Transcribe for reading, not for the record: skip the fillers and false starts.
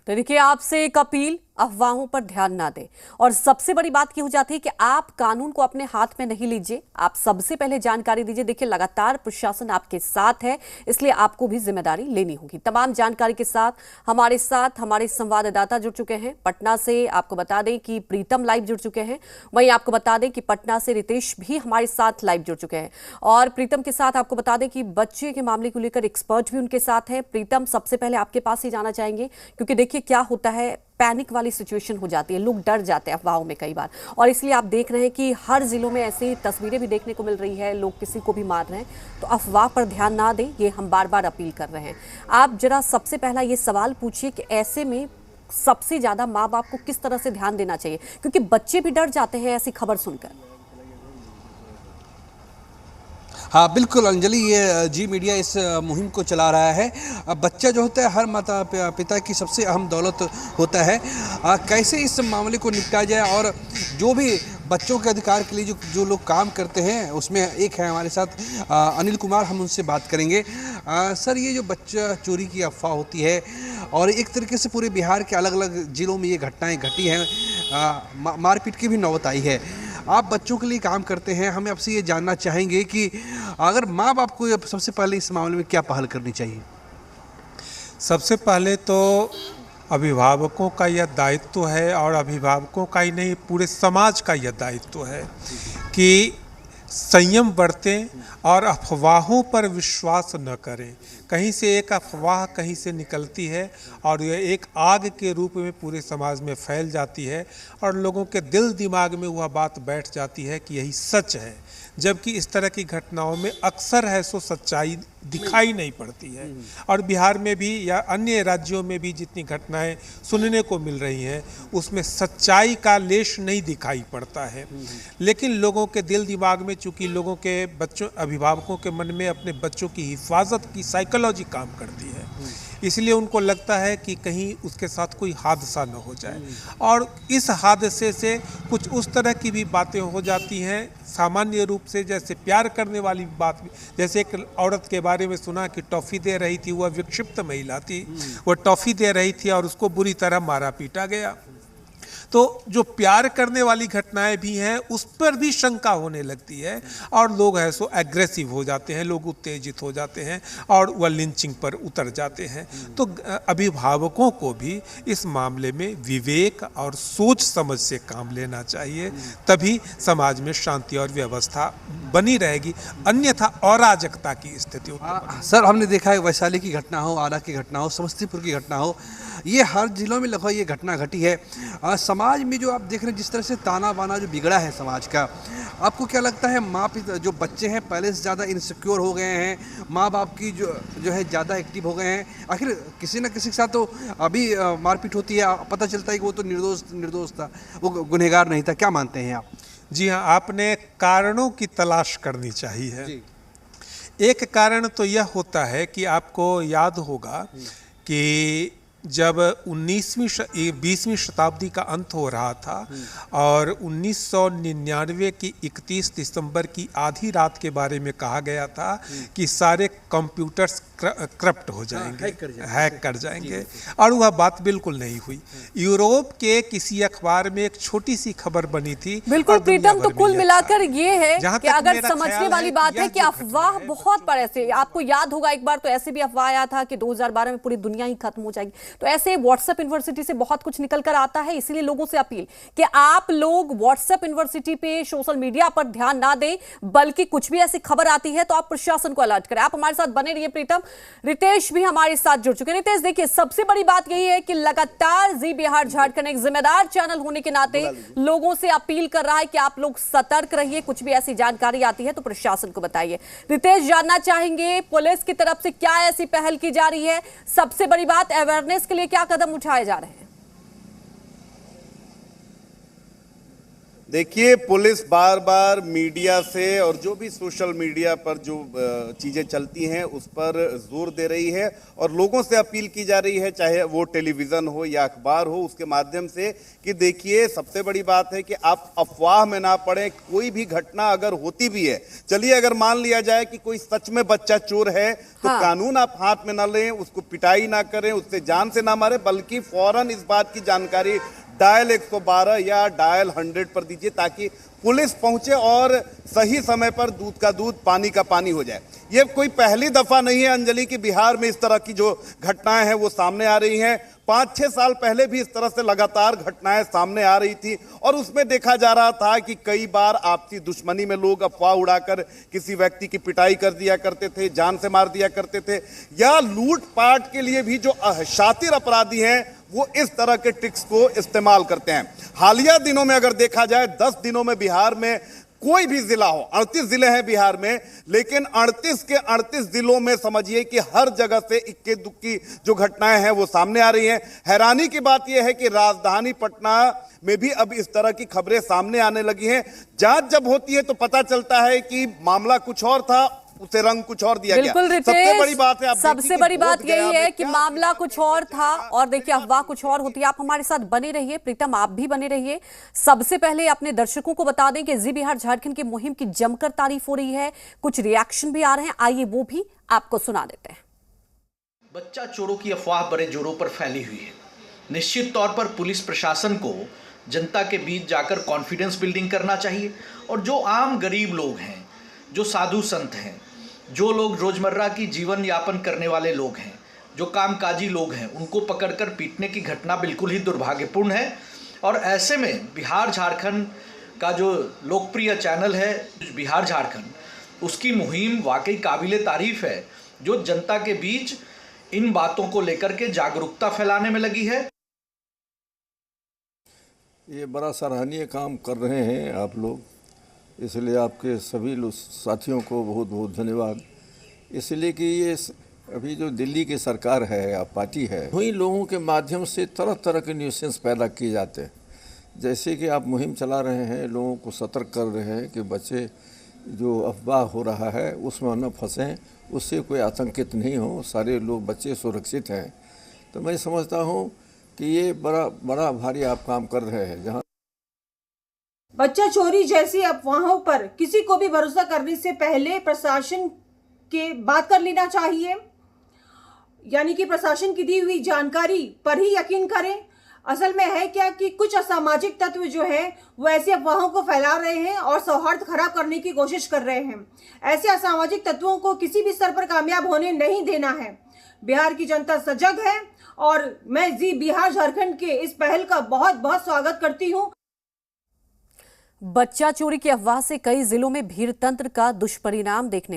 तो देखिए, आपसे एक अपील, अफवाहों पर ध्यान ना दें। और सबसे बड़ी बात ये हो जाती है कि आप कानून को अपने हाथ में नहीं लीजिए, आप सबसे पहले जानकारी दीजिए। देखिए, लगातार प्रशासन आपके साथ है, इसलिए आपको भी जिम्मेदारी लेनी होगी। तमाम जानकारी के साथ हमारे संवाददाता जुड़ चुके हैं पटना से। आपको बता दें कि प्रीतम लाइव जुड़ चुके हैं, वहीं आपको बता दें कि पटना से रितेश भी हमारे साथ लाइव जुड़ चुके हैं। और प्रीतम के साथ आपको बता दें कि बच्चे के मामले को लेकर एक्सपर्ट भी उनके साथ हैं। प्रीतम, सबसे पहले आपके पास ही जाना चाहेंगे, क्योंकि देखिए क्या होता है, पैनिक वाली सिचुएशन हो जाती है, लोग डर जाते हैं अफवाहों में कई बार, और इसलिए आप देख रहे हैं कि हर जिलों में ऐसी तस्वीरें भी देखने को मिल रही है, लोग किसी को भी मार रहे हैं। तो अफवाह पर ध्यान ना दें, ये हम बार बार अपील कर रहे हैं। आप जरा सबसे पहला ये सवाल पूछिए कि ऐसे में सबसे ज्यादा माँ बाप को किस तरह से ध्यान देना चाहिए, क्योंकि बच्चे भी डर जाते हैं ऐसी खबर सुनकर। हाँ बिल्कुल अंजलि, ये जी मीडिया इस मुहिम को चला रहा है। बच्चा जो होता है हर माता पिता की सबसे अहम दौलत होता है। कैसे इस मामले को निपटाया जाए, और जो भी बच्चों के अधिकार के लिए जो लोग काम करते हैं, उसमें एक है हमारे साथ अनिल कुमार, हम उनसे बात करेंगे। सर, ये जो बच्चा चोरी की अफवाह होती है और एक तरीके से पूरे बिहार के अलग अलग ज़िलों में ये घटनाएं घटी हैं, मारपीट की भी नौबत आई है। आप बच्चों के लिए काम करते हैं, हमें आपसे ये जानना चाहेंगे कि अगर माँ बाप को सबसे पहले इस मामले में क्या पहल करनी चाहिए? सबसे पहले तो अभिभावकों का यह दायित्व है, और अभिभावकों का ही नहीं पूरे समाज का यह दायित्व है कि संयम बरतें और अफवाहों पर विश्वास न करें। कहीं से एक अफवाह कहीं से निकलती है और यह एक आग के रूप में पूरे समाज में फैल जाती है, और लोगों के दिल दिमाग में वह बात बैठ जाती है कि यही सच है, जबकि इस तरह की घटनाओं में अक्सर है सो सच्चाई दिखाई नहीं पड़ती है। और बिहार में भी या अन्य राज्यों में भी जितनी घटनाएं सुनने को मिल रही हैं, उसमें सच्चाई का लेश नहीं दिखाई पड़ता है। लेकिन लोगों के दिल दिमाग में, चूंकि लोगों के बच्चों अभिभावकों के मन में अपने बच्चों की हिफाजत की साइकोलॉजी काम करती है, इसलिए उनको लगता है कि कहीं उसके साथ कोई हादसा न हो जाए, और इस हादसे से कुछ उस तरह की भी बातें हो जाती हैं सामान्य रूप से, जैसे प्यार करने वाली बात। जैसे एक औरत के बारे में सुना कि टॉफ़ी दे रही थी, वह विक्षिप्त महिला थी, वह टॉफ़ी दे रही थी और उसको बुरी तरह मारा पीटा गया। तो जो प्यार करने वाली घटनाएं भी हैं, उस पर भी शंका होने लगती है, और लोग है सो एग्रेसिव हो जाते हैं, लोग उत्तेजित हो जाते हैं और वह लिंचिंग पर उतर जाते हैं। तो अभिभावकों को भी इस मामले में विवेक और सोच समझ से काम लेना चाहिए, तभी समाज में शांति और व्यवस्था बनी रहेगी, अन्यथा अराजकता की स्थिति उत्पन्न। सर, हमने देखा है वैशाली की घटना हो, आरा की घटना हो, समस्तीपुर की घटना हो, ये हर जिलों में लगभग ये घटना घटी है। समाज में जो आप देख रहे हैं जिस तरह से ताना बाना जो बिगड़ा है समाज का, आपको क्या लगता है माँ पिता जो बच्चे हैं पहले से ज़्यादा इनसिक्योर हो गए हैं, माँ बाप की जो है ज़्यादा एक्टिव हो गए हैं? आखिर किसी न किसी के साथ तो अभी मारपीट होती है, पता चलता है कि वो तो निर्दोष था, वो गुनहगार नहीं था। क्या मानते हैं आप? जी हाँ, आपने कारणों की तलाश करनी चाहिए। एक कारण तो यह होता है कि आपको याद होगा कि जब 20वीं शताब्दी का अंत हो रहा था और 1999 की 31 दिसंबर की आधी रात के बारे में कहा गया था कि सारे कंप्यूटर्स करप्ट हो जाएंगे, हैक कर जाएंगे, और वह बात बिल्कुल नहीं हुई। यूरोप के किसी अखबार में एक छोटी सी खबर बनी थी। बिल्कुल प्रीतम, तो कुल मिलाकर ये है कि अगर समझने वाली बात है कि अफवाह बहुत पर ऐसे, आपको याद होगा एक बार तो ऐसे भी अफवाह आया था कि 2012 में पूरी दुनिया ही खत्म हो जाएगी। तो ऐसे व्हाट्सएप यूनिवर्सिटी से बहुत कुछ निकल कर आता है, इसीलिए लोगों से अपील कि आप लोग व्हाट्सएप यूनिवर्सिटी पे, सोशल मीडिया पर ध्यान ना दें, बल्कि कुछ भी ऐसी खबर आती है तो आप प्रशासन को अलर्ट करें। आप हमारे साथ बने रहिए प्रीतम। रितेश भी हमारे साथ जुड़ चुके हैं। रितेश, देखिए सबसे बड़ी बात यही है कि लगातार जी बिहार झारखंड एक जिम्मेदार चैनल होने के नाते लोगों से अपील कर रहा है कि आप लोग सतर्क रहिए, कुछ भी ऐसी जानकारी आती है तो प्रशासन को बताइए। रितेश, जानना चाहेंगे पुलिस की तरफ से क्या ऐसी पहल की जा रही है? सबसे बड़ी बात, अवेयरनेस के लिए क्या कदम उठाए जा रहे हैं? देखिए, पुलिस बार बार मीडिया से और जो भी सोशल मीडिया पर जो चीज़ें चलती हैं उस पर जोर दे रही है और लोगों से अपील की जा रही है, चाहे वो टेलीविज़न हो या अखबार हो, उसके माध्यम से कि देखिए, सबसे बड़ी बात है कि आप अफवाह में ना पड़े। कोई भी घटना अगर होती भी है, चलिए अगर मान लिया जाए कि कोई सच में बच्चा चोर है, तो हाँ। कानून आप हाथ में ना लें, उसको पिटाई ना करें, उससे जान से ना मारे, बल्कि फौरन इस बात की जानकारी डायल 112 या डायल 100 पर दीजिए ताकि पुलिस पहुंचे और सही समय पर दूध का दूध पानी का पानी हो जाए। ये कोई पहली दफा नहीं है अंजलि की बिहार में इस तरह की जो घटनाएं हैं वो सामने आ रही हैं। 5-6 साल पहले भी इस तरह से लगातार घटनाएं सामने आ रही थी और उसमें देखा जा रहा था कि कई बार आपसी दुश्मनी में लोग अफवाह उड़ाकर किसी व्यक्ति की पिटाई कर दिया करते थे, जान से मार दिया करते थे, या लूटपाट के लिए भी जो शातिर अपराधी हैं वो इस तरह के ट्रिक्स को इस्तेमाल करते हैं। हालिया दिनों में अगर देखा जाए, 10 दिनों में बिहार में कोई भी जिला हो, 38 जिले हैं बिहार में, लेकिन 38 के 38 जिलों में समझिए कि हर जगह से इक्के दुक्की जो घटनाएं हैं वो सामने आ रही हैं। हैरानी की बात यह है कि राजधानी पटना में भी अब इस तरह की खबरें सामने आने लगी हैं। जांच जब होती है तो पता चलता है कि मामला कुछ और था, उसे रंग कुछ और दिया गया। बिल्कुल सबसे बड़ी बात है, आप सबसे देखिए कि बड़ी बात बोधगया यही में है कि क्या मामला कुछ और था और देखिए अफवाह कुछ और होती है। आप हमारे साथ बने रहिए, प्रीतम आप भी बने रहिए। सबसे पहले अपने दर्शकों को बता दें कि जी बिहार झारखंड की मुहिम की जमकर तारीफ हो रही है, कुछ रिएक्शन भी आ रहे हैं, आइए वो भी आपको सुना देते हैं। बच्चा चोरों की अफवाह बड़े जोरों पर फैली हुई है। निश्चित तौर पर पुलिस प्रशासन को जनता के बीच जाकर कॉन्फिडेंस बिल्डिंग करना चाहिए और जो आम गरीब लोग हैं, जो साधु संत हैं, जो लोग रोजमर्रा की जीवन यापन करने वाले लोग हैं, जो कामकाजी लोग हैं, उनको पकड़कर पीटने की घटना बिल्कुल ही दुर्भाग्यपूर्ण है। और ऐसे में बिहार झारखंड का जो लोकप्रिय चैनल है बिहार झारखंड, उसकी मुहिम वाकई काबिले तारीफ है, जो जनता के बीच इन बातों को लेकर के जागरूकता फैलाने में लगी है। ये बड़ा सराहनीय काम कर रहे हैं आप लोग, इसलिए आपके सभी साथियों को बहुत बहुत धन्यवाद। इसलिए कि ये अभी जो दिल्ली की सरकार है या पार्टी है, वही लोगों के माध्यम से तरह तरह के न्यूसेंस पैदा किए जाते हैं। जैसे कि आप मुहिम चला रहे हैं, लोगों को सतर्क कर रहे हैं कि बच्चे जो अफवाह हो रहा है उसमें न फंसें, उससे कोई आतंकित नहीं हो, सारे लोग बच्चे सुरक्षित हैं। तो मैं समझता हूँ कि ये बड़ा भारी आप काम कर रहे हैं। जहाँ बच्चा चोरी जैसी अफवाहों पर किसी को भी भरोसा करने से पहले प्रशासन के बात कर लेना चाहिए, यानी कि प्रशासन की दी हुई जानकारी पर ही यकीन करें। असल में है क्या कि कुछ असामाजिक तत्व जो है वो ऐसी अफवाहों को फैला रहे हैं और सौहार्द खराब करने की कोशिश कर रहे हैं। ऐसे असामाजिक तत्वों को किसी भी स्तर पर कामयाब होने नहीं देना है। बिहार की जनता सजग है और मैं जी बिहार झारखंड के इस पहल का बहुत बहुत स्वागत करती हूँ। बच्चा चोरी की अफवाह से कई जिलों में भीड़ तंत्र का दुष्परिणाम देखने